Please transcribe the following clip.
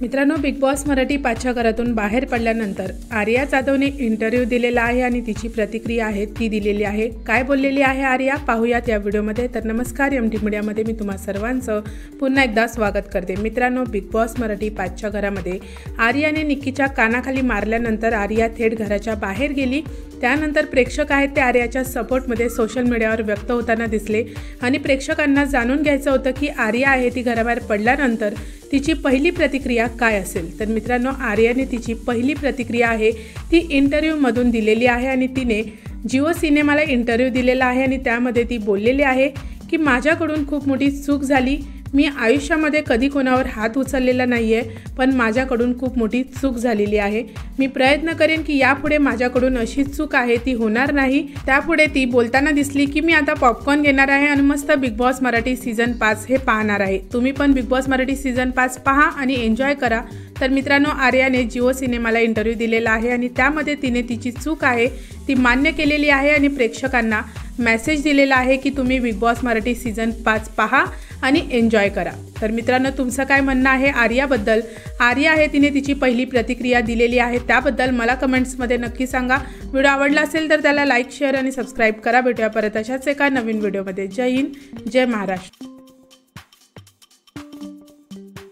मित्रांनो, big boss Marathi 5च्या घरातून बाहेर पडल्यानंतर आर्या जाधवने इंटरव्ह्यू दिलेला आहे आणि तिची प्रतिक्रिया आहे ती दिलेली आहे। काय बोललेली आहे आर्या पाहूयात या व्हिडिओमध्ये। तर नमस्कार, एमटी मीडियामध्ये मी तुम्हा सर्वांचं पुन्हा एकदा स्वागत करते। मित्रांनो, बिग बॉस मराठी 5च्या घरामध्ये आर्याने निक्कीच्या कानाखाली मारल्यानंतर आर्या थेट घराच्या बाहेर गेली। त्यानंतर प्रेक्षक आहेत ते आर्याच्या सपोर्टमध्ये सोशल मीडियावर व्यक्त होताना दिसले आणि प्रेक्षकांना जाणून घ्यायचं होतं की आर्या आहे ती घराबाहेर पडल्यानंतर तिची पहिली प्रतिक्रिया काय असेल। तर मित्रांनो, आर्याने तिची पहिली प्रतिक्रिया आहे ती इंटरव्ह्यूमधून दिलेली आहे आणि तिने जिओ सिनेमाला इंटरव्ह्यू दिलेला आहे आणि त्यामध्ये ती बोललेली आहे की माझ्याकडून खूप मोठी चूक झाली। मी आयुष्यामध्ये कधी कोणावर हात उचललेला नाही आहे, पण माझ्याकडून खूप मोठी चूक झालेली आहे। मी प्रयत्न करेन की यापुढे माझ्याकडून अशी चूक आहे ती होणार नाही। त्यापुढे ती बोलताना दिसली की मी आता पॉपकॉर्न घेणार आहे आणि मस्त बिग बॉस मराठी सीझन 5 हे पाहणार आहे। तुम्ही पण बिग बॉस मराठी सीझन 5 पहा आणि एन्जॉय करा। तर मित्रांनो, आर्याने जिओ सिनेमाला इंटरव्ह्यू दिलेला आहे आणि त्यामध्ये तिने तिची चूक आहे ती मान्य केलेली आहे आणि प्रेक्षकांना मेसेज दिलेला आहे की तुम्ही बिग बॉस मराठी सीझन 5 पहा आणि एन्जॉय करा। तर मित्रांनो, तुमचं काय म्हणणं आहे आर्याबद्दल? आर्या आहे तिने तिची पहिली प्रतिक्रिया दिलेली आहे, त्याबद्दल मला कमेंट्समध्ये नक्की सांगा। व्हिडिओ आवडला असेल तर त्याला लाईक, शेअर आणि सबस्क्राईब करा। भेटूया परत अशाच एका नवीन व्हिडिओमध्ये। जय हिंद, जय महाराष्ट्र।